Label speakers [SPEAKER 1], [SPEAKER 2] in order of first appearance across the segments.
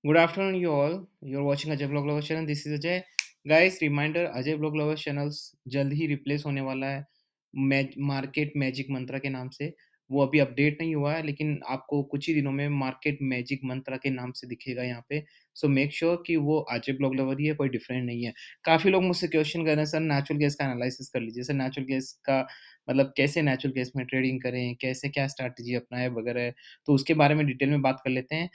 [SPEAKER 1] Good afternoon, you all. You're watching Ajay Blog Lovers channel. This is Ajay. Guys, reminder Ajay blog lovers channels जल्द ही replace होने वाला है market magic मंत्रा के नाम से। वो अभी अपडेट नहीं हुआ है, लेकिन आपको कुछ ही दिनों में मार्केट मैजिक मंत्रा के नाम से दिखेगा यहाँ पे। सो मेक श्योर कि वो अजय ब्लॉग लवर ही है, कोई डिफरेंट नहीं है। काफ़ी लोग मुझसे क्वेश्चन कर रहे हैं, सर नेचुरल गैस का एनालिसिस कर लीजिए। सर नेचुरल गैस का मतलब कैसे नेचुरल गैस में ट्रेडिंग करें, कैसे क्या स्ट्रैटेजी अपनाएँ वगैरह, तो उसके बारे में डिटेल में बात कर लेते हैं।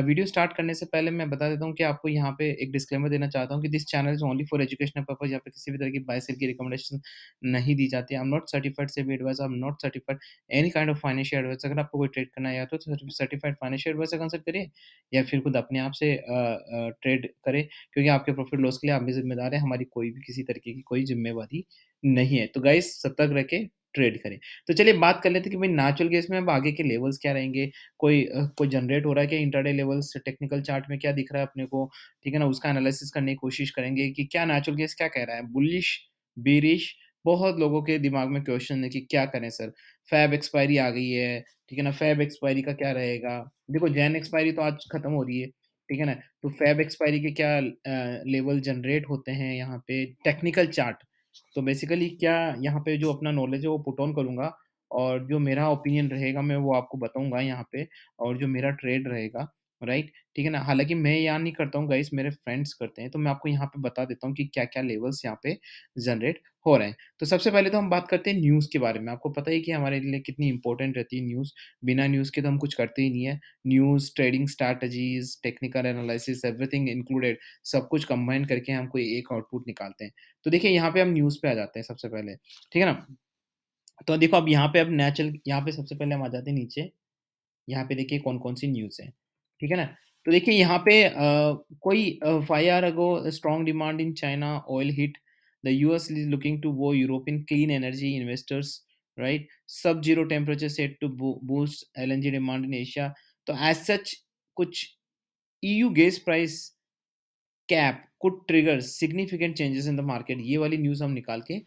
[SPEAKER 1] वीडियो स्टार्ट करने से पहले मैं बता देता हूँ कि आपको यहाँ पे एक डिस्क्लेमर देना चाहता हूँ कि this channel is only for educational purpose. यहाँ पे किसी भी तरह की बाय सेल की रिकमेंडेशन नहीं दी जाती है। I am not certified SEBI adviser, I am not certified any kind of financial advice. अगर आपको कोई ट्रेड करना है या तो सर्टिफाइड फाइनेंशियल एडवाइज़र कंसल्ट करिए या फिर खुद अपने आप से ट्रेड करें, क्योंकि आपके प्रॉफिट लॉस के लिए आप भी ज़िम्मेदार हैं। हमारी कोई भी किसी तरीके की कोई ज़िम्मेवारी नहीं है। तो गाइस सतर्क रह के ट्रेड करें। तो चलिए बात कर लेते हैं कि भाई नेचुरल गैस में अब आगे के लेवल्स क्या रहेंगे। कोई जनरेट हो रहा है क्या इंट्राडे लेवल्स, टेक्निकल चार्ट में क्या दिख रहा है अपने को, ठीक है ना? उसका एनालिसिस करने की कोशिश करेंगे कि क्या नेचुरल गैस क्या कह रहा है, बुलिश, बेयरिश। बहुत लोगों के दिमाग में क्वेश्चन है कि क्या करें सर? फैब एक्सपायरी आ गई है, ठीक है ना? फैब एक्सपायरी का क्या रहेगा? देखो जैन एक्सपायरी तो आज खत्म हो रही है, ठीक है ना? तो फैब एक्सपायरी के क्या लेवल जनरेट होते हैं यहाँ पे टेक्निकल चार्ट। तो बेसिकली क्या यहाँ पे जो अपना नॉलेज है वो पुट ऑन करूँगा और जो मेरा ओपिनियन रहेगा मैं वो आपको बताऊँगा यहाँ पे, और जो मेरा ट्रेड रहेगा, राइट? ठीक है ना? हालाँकि मैं यहाँ नहीं करता हूँ गाइस, मेरे फ्रेंड्स करते हैं, तो मैं आपको यहाँ पे बता देता हूँ कि क्या-क्या लेवल्स यहाँ पे जनरेट हो रहे हैं। तो सबसे पहले तो हम बात करते हैं न्यूज़ के बारे में। आपको पता ही है कि हमारे लिए कितनी इम्पोर्टेंट रहती है न्यूज़। बिना न्यूज़ के तो हम कुछ करते ही नहीं है। News, trading strategies, technical analysis everything included, सब कुछ कंबाइन करके हम कोई एक आउटपुट निकालते हैं। तो देखिए यहाँ पे हम न्यूज़ पे आ जाते हैं सबसे पहले, ठीक है ना? तो देखो अब यहाँ पे अब नेचुरल यहाँ पे सबसे पहले हम आ जाते हैं नीचे। यहाँ पे देखिए कौन-कौन सी न्यूज़ है, ठीक है ना? तो देखिए यहाँ पे 5 year ago strong demand in China oil hit, the US is looking to वो European clean energy investors, right? Sub zero temperature set to boost LNG demand in Asia. तो एज़ सच कुछ EU gas price cap could trigger significant changes in the market. ये वाली news हम निकाल के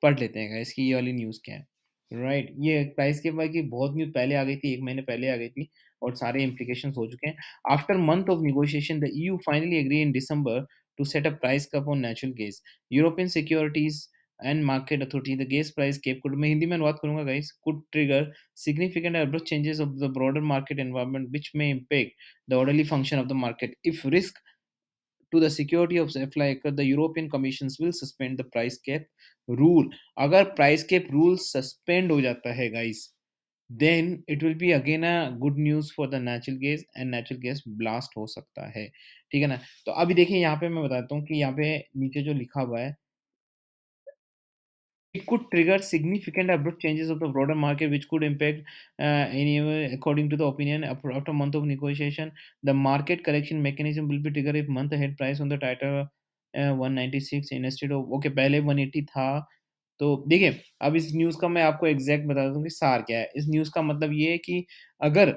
[SPEAKER 1] पढ़ लेते हैं गाइस कि ये वाली न्यूज़ क्या है, राइट? ये प्राइस के बाद की बहुत न्यूज़ पहले आ गई थी, 1 महीने पहले आ गई थी और सारे इम्प्लीकेशंस हो चुके हैं। After month of negotiation the EU finally agree in December to set a price cap on natural gas. European Securities and Market Authority the gas price cap could, मैं हिंदी में अनुवाद करूंगा guys, could trigger significant abrupt changes of the broader market environment which may impact the orderly function of the market. If risk to the security of supply occur, the European Commissions will suspend the price cap rule. अगर price cap rule suspend हो जाता है guys, then it will be again a good news for the natural gas and natural gas blast हो सकता है, ठीक है ना? तो अभी देखिए यहाँ पे मैं बताता हूँ कि यहाँ पे नीचे जो लिखा हुआ है, it could trigger significant abrupt changes of the broader market, which could impact anyway, according to the opinion. After a month of negotiation, the market correction mechanism will be triggered if month ahead price on the title 196 instead of okay पहले 180 था। तो देखिए अब इस news का मैं आपको exact बता दूं कि सार क्या है। इस न्यूज़ का मतलब ये है कि अगर,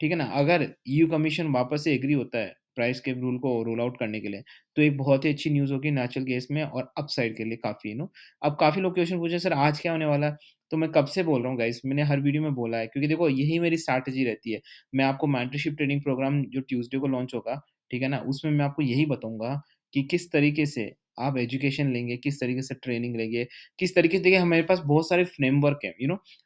[SPEAKER 1] ठीक है ना? अगर ईयू कमीशन वापस से एग्री होता है प्राइस के रूल को रोल आउट करने के लिए, तो एक बहुत ही अच्छी न्यूज़ होगी नेचुरल गैस में और अपसाइड के लिए काफ़ी अब काफ़ी लोग क्वेश्चन पूछ रहे हैं सर आज क्या होने वाला है? तो मैं कब से बोल रहा हूँ गाइस, मैंने हर वीडियो में बोला है क्योंकि देखो यही मेरी स्ट्रैटेजी रहती है। मैं आपको मेंटरशिप ट्रेनिंग प्रोग्राम जो ट्यूसडे को लॉन्च होगा, ठीक है ना? उसमें मैं आपको यही बताऊँगा कि किस तरीके से आप एजुकेशन लेंगे, किस तरीके से ट्रेनिंग लेंगे, किस तरीके से देखिए हमारे पास बहुत सारे फ्रेमवर्क हैं,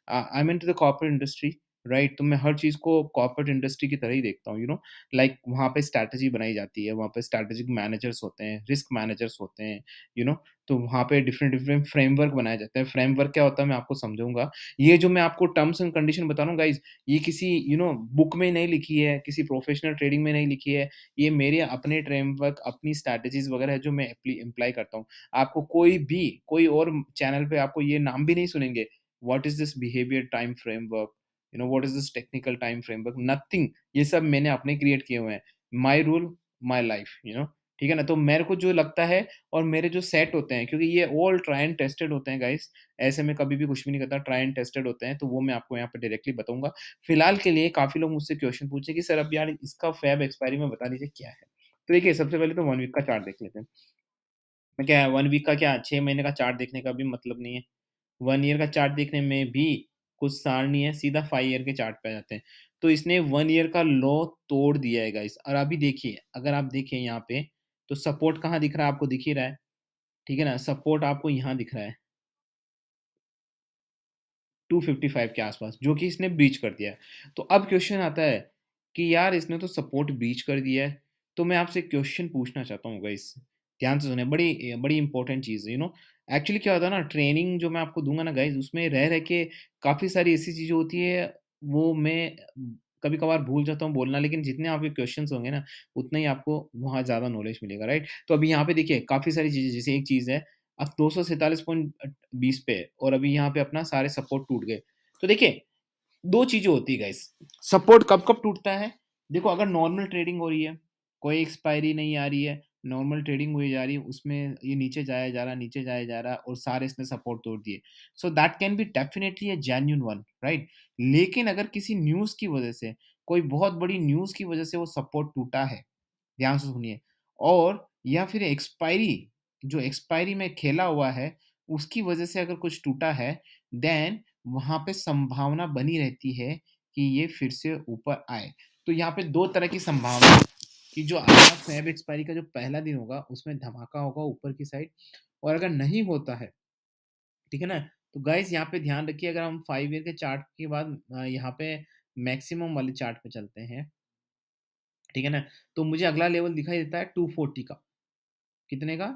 [SPEAKER 1] I am into the corporate industry, right? तो मैं हर चीज़ को कॉर्पोरेट इंडस्ट्री की तरह ही देखता हूँ, लाइक वहाँ पे स्ट्रैटेजी बनाई जाती है, वहाँ पे स्ट्रैटेजिक मैनेजर्स होते हैं, रिस्क मैनेजर्स होते हैं, यू नो तो वहाँ पे डिफरेंट डिफरेंट फ्रेमवर्क बनाए जाते हैं। फ्रेमवर्क क्या होता है मैं आपको समझाऊँगा। ये जो मैं आपको टर्म्स एंड कंडीशन बता रहा हूँ गाइज़, ये किसी बुक में नहीं लिखी है, किसी प्रोफेशनल ट्रेडिंग में नहीं लिखी है। ये मेरे अपने फ्रेमवर्क, अपनी स्ट्रैटेजीज़ वगैरह है जो मैं इम्प्लाई करता हूँ। आपको कोई और चैनल पे आपको ये नाम भी नहीं सुनेंगे। What is this behaviour time framework? What is this technical time framework? Nothing, ये सब मैंने अपने क्रिएट किए हुए हैं। माय रूल, माय लाइफ, ठीक है ना? तो मेरे को जो लगता है और मेरे जो सेट होते हैं, क्योंकि ये ऑल ट्राई एंड टेस्टेड होते हैं गाइस, ऐसे में कभी भी कुछ भी नहीं करता, ट्राई एंड टेस्टेड होते हैं, तो वो मैं आपको यहाँ पे डायरेक्टली बताऊँगा। फिलहाल के लिए काफ़ी लोग मुझसे क्वेश्चन पूछे कि सर अब यार इसका फैब एक्सपायरी में बता दीजिए क्या है? तो देखिए सबसे पहले तो 1 वीक का चार्ट देख लेते हैं। मैं क्या है 1 वीक का क्या 6 महीने का चार्ट देखने का भी मतलब नहीं है। 1 ईयर का चार्ट देखने में भी कुछ सार नहीं है, सीधा 5 ईयर के चार्ट पे आ जाते हैं। तो इसने 1 ईयर का लो तोड़ दिया है गाइस। और अभी देखिए, अगर आप देखें यहाँ पे, तो सपोर्ट कहाँ दिख रहा है, आपको दिख ही रहा है, ठीक है ना? सपोर्ट आपको यहाँ दिख रहा है, 255 के आसपास, जो कि इसने ब्रीच कर दिया है। तो अब क्वेश्चन आता है कि यार इसने तो सपोर्ट ब्रीच कर दिया है, तो मैं आपसे क्वेश्चन पूछना चाहता हूँ गाइस, ध्यान से सुने, बड़ी बड़ी इंपॉर्टेंट चीज़ है, एक्चुअली क्या होता है ना, ट्रेनिंग जो मैं आपको दूंगा ना गाइस, उसमें रह रह के काफ़ी सारी ऐसी चीज़ें होती है, वो मैं कभी कभार भूल जाता हूँ बोलना, लेकिन जितने आपके क्वेश्चंस होंगे ना, उतना ही आपको वहाँ ज़्यादा नॉलेज मिलेगा, राइट? तो अभी यहाँ पे देखिए काफ़ी सारी चीज़ें, जैसे एक चीज़ है, अब 247.20 पे है, और अभी यहाँ पे अपना सारे सपोर्ट टूट गए। तो देखिए, 2 चीज़ें होती है गाइस, सपोर्ट कब-कब टूटता है? देखो, अगर नॉर्मल ट्रेडिंग हो रही है, कोई एक्सपायरी नहीं आ रही है, नॉर्मल ट्रेडिंग हुई जा रही है, उसमें ये नीचे जाया जा रहा है, नीचे जाया जा रहा है, और सारे इसने सपोर्ट तोड़ दिए। So that can be definitely a genuine one, right? लेकिन अगर किसी न्यूज़ की वजह से, कोई बहुत बड़ी न्यूज़ की वजह से वो सपोर्ट टूटा है, ध्यान से सुनिए, और या फिर एक्सपायरी, जो एक्सपायरी में खेला हुआ है, उसकी वजह से अगर कुछ टूटा है, देन वहाँ पे संभावना बनी रहती है कि ये फिर से ऊपर आए। तो यहाँ पे 2 तरह की संभावना है कि जो आपका फैब एक्सपायरी का जो पहला दिन होगा, उसमें धमाका होगा ऊपर की साइड, और अगर नहीं होता है, ठीक है ना? तो गाइज़ यहाँ पे ध्यान रखिए, अगर हम 5 ईयर के चार्ट के बाद यहाँ पे मैक्सिमम वाले चार्ट पे चलते हैं, ठीक है ना? तो मुझे अगला लेवल दिखाई देता है 240 का। कितने का?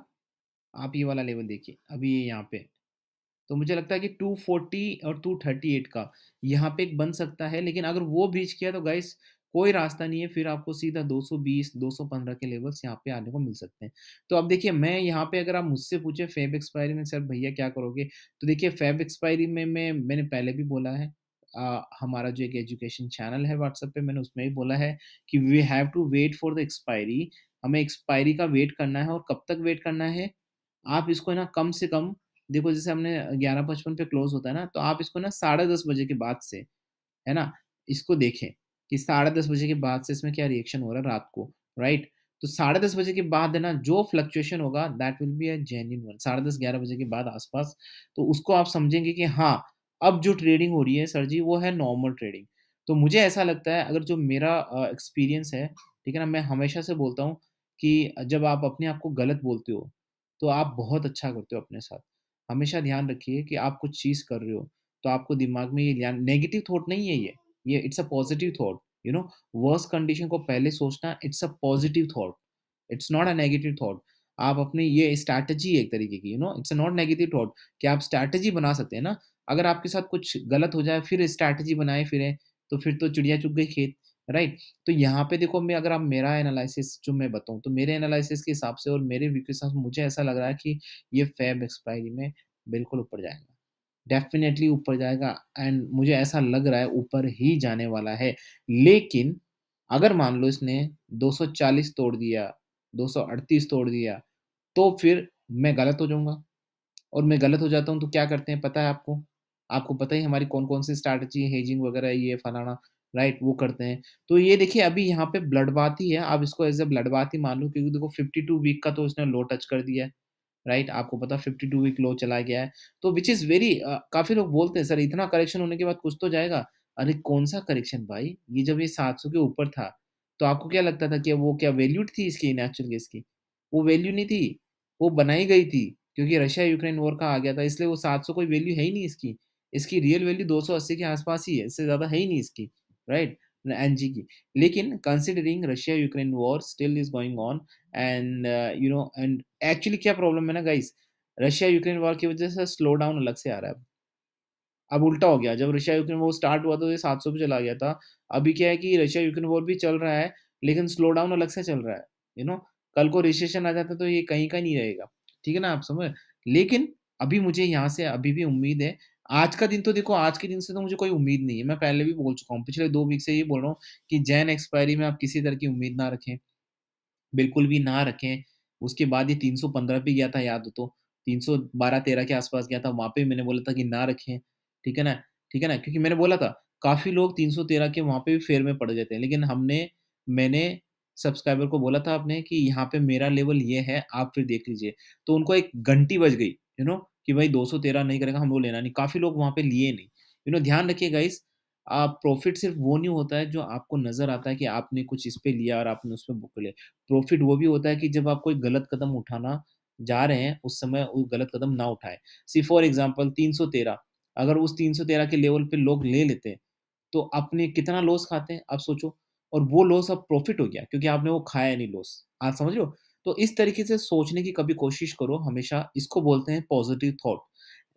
[SPEAKER 1] आप ये वाला लेवल देखिए, अभी ये यहाँ पे। तो मुझे लगता है कि 240 और 238 का यहाँ पे एक बन सकता है, लेकिन अगर वो ब्रीच किया तो गाइस कोई रास्ता नहीं है, फिर आपको सीधा 220 215 के लेवल्स यहाँ पे आने को मिल सकते हैं। तो अब देखिए, मैं यहाँ पे, अगर आप मुझसे पूछे फेब एक्सपायरी में सर भैया क्या करोगे, तो देखिए फेब एक्सपायरी में मैंने पहले भी बोला है, हमारा जो एक एजुकेशन चैनल है व्हाट्सएप पे, मैंने उसमें भी बोला है कि we have to wait for the expiry, हमें एक्सपायरी का वेट करना है। और कब तक वेट करना है, आप इसको ना कम से कम, देखो जैसे हमने 11:55 पे क्लोज़ होता है ना, तो आप इसको ना 10:30 बजे के बाद से, है ना? इसको देखें कि 10:30 बजे के बाद से इसमें क्या रिएक्शन हो रहा है रात को, राइट? तो 10:30 बजे के बाद है ना, जो फ्लक्चुएशन होगा that will be a genuine one, 10:30 11 बजे के बाद आस-पास, तो उसको आप समझेंगे कि हाँ, अब जो ट्रेडिंग हो रही है सर जी, वो है नॉर्मल ट्रेडिंग। तो मुझे ऐसा लगता है, अगर जो मेरा एक्सपीरियंस है, ठीक है ना? मैं हमेशा से बोलता हूँ कि जब आप अपने आप को गलत बोलते हो, तो आप बहुत अच्छा करते हो अपने साथ। हमेशा ध्यान रखिए कि आप कुछ चीज़ कर रहे हो, तो आपको दिमाग में ये ध्यान, नेगेटिव थॉट नहीं है ये it's a positive thought, worst condition को पहले सोचना, it's a positive thought, it's not a negative thought. आप अपनी ये स्ट्रैटेजी है एक तरीके की, इट्स नॉट नेगेटिव थॉट, कि आप स्ट्रैटेजी बना सकते हैं ना। अगर आपके साथ कुछ गलत हो जाए, फिर स्ट्रैटेजी बनाए फिरें, तो फिर तो चिड़िया चुग गई खेत, राइट? तो यहाँ पे देखो, मैं अगर आप मेरा एनालिसिस जो मैं बताऊँ, तो मेरे एनालिसिस के हिसाब से और मेरे व्यू के हिसाब से मुझे ऐसा लग रहा है कि ये फ़ेब एक्सपायरी में बिल्कुल ऊपर जाएगा। डेफ़िनेटली ऊपर जाएगा, एंड मुझे ऐसा लग रहा है ऊपर ही जाने वाला है। लेकिन अगर मान लो इसने 240 तोड़ दिया, 238 तोड़ दिया, तो फिर मैं गलत हो जाऊँगा। और मैं गलत हो जाता हूँ तो क्या करते हैं पता है आपको? आपको पता ही है हमारी कौन-कौन सी स्ट्रैटेजी है, हेजिंग वगैरह, ये फलाना, राइट? वो करते हैं। तो ये देखिए, अभी यहाँ पे ब्लडबाथ ही है, आप इसको एज़ अ ब्लडबाथ ही मान लो, क्योंकि देखो 52 वीक का तो इसने लो टच कर दिया है, राइट? आपको पता है 52 वीक लो चला गया है। तो व्हिच इज़ वेरी, काफ़ी लोग बोलते हैं सर इतना करेक्शन होने के बाद कुछ तो जाएगा। अरे कौन-सा करेक्शन भाई? ये जब ये 700 के ऊपर था, तो आपको क्या लगता था कि वो क्या वैल्यूड थी इसकी, नेचुरल गैस की? वो वैल्यू नहीं थी, वो बनाई गई थी। क्योंकि रशिया-यूक्रेन वॉर का आ गया था, इसलिए वो 700 कोई वैल्यू है ही नहीं इसकी। इसकी रियल वैल्यू 280 के आस-पास ही है, इससे ज़्यादा है ही नहीं इसकी, राइट? एनजी की। लेकिन considering Russia-Ukraine war still is going on, and and actually क्या प्रॉब्लम है ना गाइस, रशिया-यूक्रेन वॉर की वजह से स्लो डाउन अलग से आ रहा है अब। अब उल्टा हो गया, जब रशिया-यूक्रेन वॉर स्टार्ट हुआ तो ये 700 पे चला गया था। अभी क्या है कि रशिया-यूक्रेन वॉर भी चल रहा है, लेकिन स्लो डाउन अलग से चल रहा है, यू नो कल को रिसेशन आ जाता तो ये कहीं का नहीं रहेगा, ठीक है ना? आप समझ। लेकिन अभी मुझे यहाँ से अभी भी उम्मीद है। आज का दिन तो देखो, आज के दिन से तो मुझे कोई उम्मीद नहीं है, मैं पहले भी बोल चुका हूँ, पिछले 2 वीक से ये बोल रहा हूँ कि जैन एक्सपायरी में आप किसी तरह की उम्मीद ना रखें। बिल्कुल भी ना रखें। उसके बाद ये 315 पे गया था, याद हो तो, 312-13 के आस-पास गया था, वहाँ पे भी मैंने बोला था कि ना रखें, ठीक है ना? ठीक है ना? क्योंकि मैंने बोला था, काफ़ी लोग 313 के वहाँ पे भी फेयर में पड़ गए थे, लेकिन मैंने सब्सक्राइबर को बोला था अपने कि यहाँ पे मेरा लेवल ये है, आप फिर देख लीजिए। तो उनको एक घंटी बज गई, कि भाई 213 नहीं करेगा, हम वो लेना नहीं। काफ़ी लोग वहाँ पे लिए नहीं। ध्यान रखिए गाइज़, प्रॉफ़िट सिर्फ़ वो नहीं होता है जो आपको नज़र आता है कि आपने कुछ इस पे लिया और आपने उसपे बुक कर लिया। प्रॉफ़िट वो भी होता है कि जब आप कोई गलत कदम उठाना जा रहे हैं, उस समय वो गलत कदम ना उठाएँ। सी फॉर एग्ज़ाम्पल 313 अगर उस 313 के लेवल पे लोग ले लेते हैं, तो आपने कितना लॉस खाते हैं, आप सोचो। और वो लॉस अब प्रॉफ़िट हो गया क्योंकि आपने वो खाया नहीं लॉस। आप समझ रहे हो? तो इस तरीके से सोचने की कभी कोशिश करो हमेशा, इसको बोलते हैं पॉज़िटिव थॉट।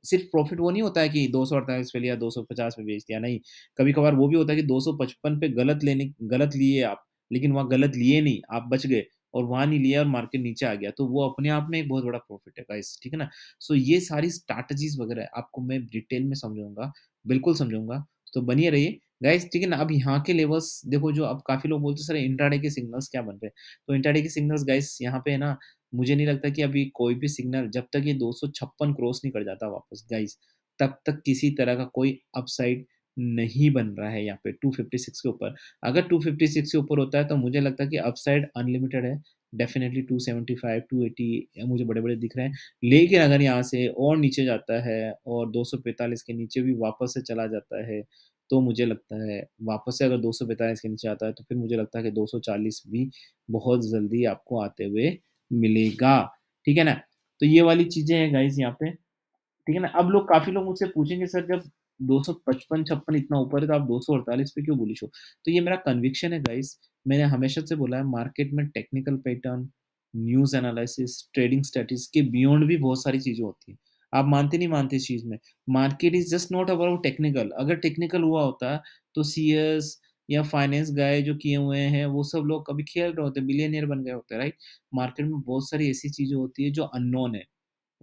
[SPEAKER 1] सिर्फ़ प्रॉफ़िट वो नहीं होता है कि 248 पे लिया, 250 पे बेच दिया, नहीं। कभी-कभार वो भी होता है कि 255 पे गलत लिए आप, लेकिन वहाँ गलत लिए नहीं, आप बच गए और वहाँ नहीं लिया और मार्केट नीचे आ गया, तो वो अपने आप में एक बहुत बड़ा प्रॉफ़िट है गाइस, ठीक है ना? सो ये सारी स्ट्रैटेजीज़ वगैरह आपको मैं डिटेल में समझाऊँगा, बिल्कुल समझाऊँगा, तो बनिए रहिए। गाइस ठीक है ना? अब यहाँ के लेवल्स देखो, जो अब काफ़ी लोग बोलते हैं सर इंट्राडे के सिग्नल्स क्या बन रहे हैं? तो इंट्राडे के सिग्नल्स गाइस यहाँ पे है ना, मुझे नहीं लगता कि अभी कोई भी सिग्नल जब तक ये 256 क्रॉस नहीं कर जाता वापस गाइस, तब तक किसी तरह का कोई अपसाइड नहीं बन रहा है यहाँ पे 256 के ऊपर। अगर 256 से ऊपर होता है तो मुझे लगता है कि अपसाइड अनलिमिटेड है। डेफ़िनिटली 275, 280 मुझे बड़े-बड़े दिख रहे हैं। लेकिन अगर यहाँ से और नीचे जाता है और 245 के नीचे भी वापस से चला जाता है, तो मुझे लगता है वापस से अगर 245 के नीचे आता है, तो फिर मुझे लगता है कि 240 भी बहुत जल्दी आपको आते हुए मिलेगा, ठीक है ना? तो ये वाली चीज़ें हैं गाइज़ यहाँ पे, ठीक है ना? अब लोग काफ़ी लोग मुझसे पूछेंगे सर जब 255-56 इतना ऊपर है तो आप 248 पे क्यों बुलिश हो? तो ये मेरा कन्विक्शन है गाइज़, मैंने हमेशा से बोला है मार्केट में technical pattern, news analysis, trading strategies के बियॉन्ड भी बहुत सारी चीज़ें होती हैं। आप मानते नहीं मानते इस चीज़ में? Market is just not about technical, अगर टेक्निकल हुआ होता तो सीएस या फाइनेंस गाय जो किए हुए हैं, वो सब लोग कभी खेल रहे होते, बिलियनियर बन गए होते, राइट? मार्केट में बहुत सारी ऐसी चीज़ें होती हैं जो अननोन है।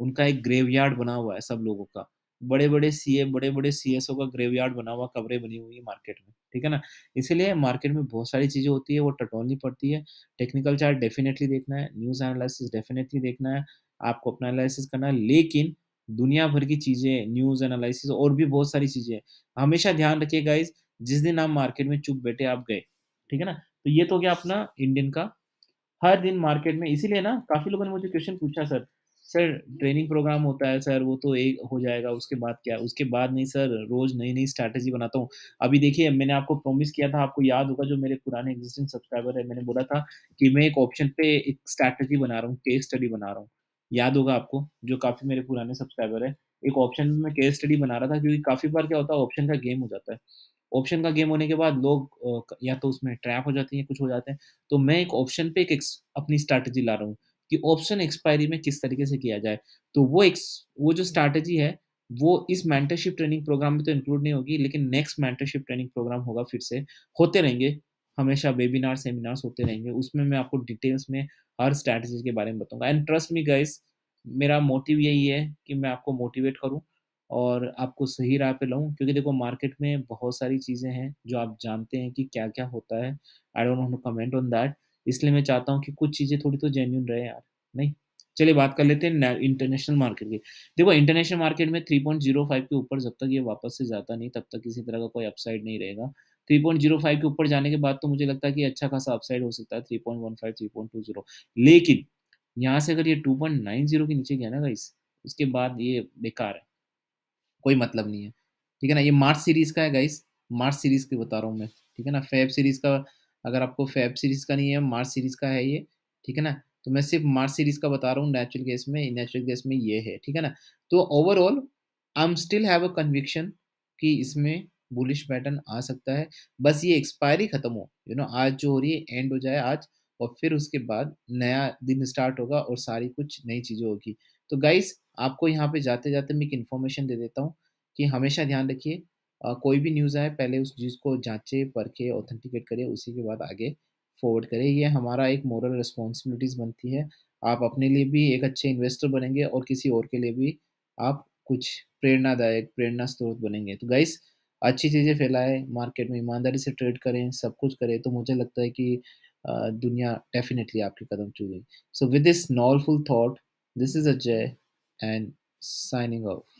[SPEAKER 1] उनका एक ग्रेवयार्ड बना हुआ है सब लोगों का। बड़े-बड़े सीए, बड़े-बड़े सीएसओ का ग्रेवयार्ड बना हुआ, कब्रें बनी हुई है मार्केट में, ठीक है ना? इसीलिए मार्केट में बहुत सारी चीज़ें होती है, वो टटोलनी पड़ती है। टेक्निकल चार्ट डेफ़िनेटली देखना है, न्यूज़ एनालिसिस डेफ़िनेटली देखना है, आपको अपना एनालिसिस करना है, लेकिन दुनिया भर की चीज़ें, न्यूज़ एनालिसिस और भी बहुत सारी चीज़ें हैं। हमेशा ध्यान रखिए गाइज़, जिस दिन आप मार्केट में चुप बैठे आप गए, ठीक है ना? तो ये तो हो गया अपना इंडियन का। हर दिन मार्केट में इसीलिए ना काफ़ी लोगों ने मुझे क्वेश्चन पूछा सर, सर ट्रेनिंग प्रोग्राम होता है सर वो तो एक हो जाएगा उसके बाद क्या? उसके बाद नहीं सर, रोज़ नई-नई स्ट्रैटेजी बनाता हूँ। अभी देखिए मैंने आपको प्रॉमिस किया था, आपको याद होगा जो मेरे पुराने एक्जिस्टिंग सब्सक्राइबर है, मैंने बोला था कि मैं एक ऑप्शन पे एक स्ट्रैटेजी बना रहा हूँ, केस स्टडी बना रहा हूँ। याद होगा आपको, जो काफ़ी मेरे पुराने सब्सक्राइबर है, एक ऑप्शन में मैं केस स्टडी बना रहा था क्योंकि काफ़ी बार क्या होता है ऑप्शन का गेम हो जाता है। ऑप्शन का गेम होने के बाद लोग या तो उसमें ट्रैप हो जाते हैं, कुछ हो जाते हैं। तो मैं एक ऑप्शन पे एक अपनी स्ट्रैटेजी ला रहा हूँ कि ऑप्शन एक्सपायरी में किस तरीके से किया जाए। तो वो जो स्ट्रैटेजी है, वो इस मेंटरशिप ट्रेनिंग प्रोग्राम में तो इंक्लूड नहीं होगी, लेकिन नेक्स्ट मेंटरशिप ट्रेनिंग प्रोग्राम होगा फिर से, होते रहेंगे, हमेशा वेबिनार, सेमिनार्स होते रहेंगे। उसमें मैं आपको डिटेल्स में हर स्ट्रैटेजी के बारे में बताऊँगा एंड ट्रस्ट मी गाइस, मेरा मोटिव यही है कि मैं आपको मोटिवेट करूँ और आपको सही राह पे लाऊँ, क्योंकि देखो मार्केट में बहुत सारी चीज़ें हैं जो आप जानते हैं कि क्या-क्या होता है। I don't want to comment on that, इसलिए मैं चाहता हूँ कि कुछ चीज़ें थोड़ी तो जेन्युइन रहे यार, नहीं? चलिए बात कर लेते हैं इंटरनेशनल मार्केट की। देखो इंटरनेशनल मार्केट में 3.05 के ऊपर जब तक ये वापस से जाता नहीं, तब तक किसी तरह का कोई अपसाइड नहीं रहेगा। 3.05 के ऊपर जाने के बाद तो मुझे लगता है कि अच्छा खासा अपसाइड हो सकता है 3.15, 3.20, लेकिन यहाँ से अगर ये 2.90 के नीचे गया ना गाइस, उसके बाद ये बेकार है। कोई मतलब नहीं है। ठीक है ना? ये मार्च सीरीज़ का है गाइस, मार्च सीरीज़ की बता रहा हूँ मैं, ठीक है ना? फ़ेब सीरीज़ का अगर आपको फ़ेब सीरीज़ का नहीं है, मार्च सीरीज़ का है ये, ठीक है ना? तो मैं सिर्फ़ मार्च सीरीज़ का बता रहा हूँ, नेचुरल केस में ये है, ठीक है ना? तो overall I am still have a conviction कि इसमें बुलिश पैटर्न आ सकता है। बस ये एक्सपायरी खत्म हो, आज जो हो रही है एंड हो जाए आज, और फिर उसके बाद नया दिन स्टार्ट होगा और सारी कुछ नई चीज़ें होगी। तो गाइस आपको यहाँ पे जाते-जाते मैं एक इन्फॉर्मेशन दे देता हूँ कि हमेशा ध्यान रखिए, कोई भी न्यूज़ आए पहले उस चीज़ को जाँचे, परखे, ऑथेंटिकेट करिए, उसी के बाद आगे फॉरवर्ड करें। ये हमारा एक मोरल रिस्पॉन्सिबिलिटीज़ बनती है। आप अपने लिए भी एक अच्छे इन्वेस्टर बनेंगे और किसी और के लिए भी आप कुछ प्रेरणादायक, प्रेरणा स्रोत बनेंगे। तो गाइस अच्छी चीज़ें फैलाएँ, मार्केट में ईमानदारी से ट्रेड करें, सब कुछ करें, तो मुझे लगता है कि दुनिया डेफ़िनिटली आपके कदम चूमेगी। So with this knowledgeable thought, this is Ajay and signing off.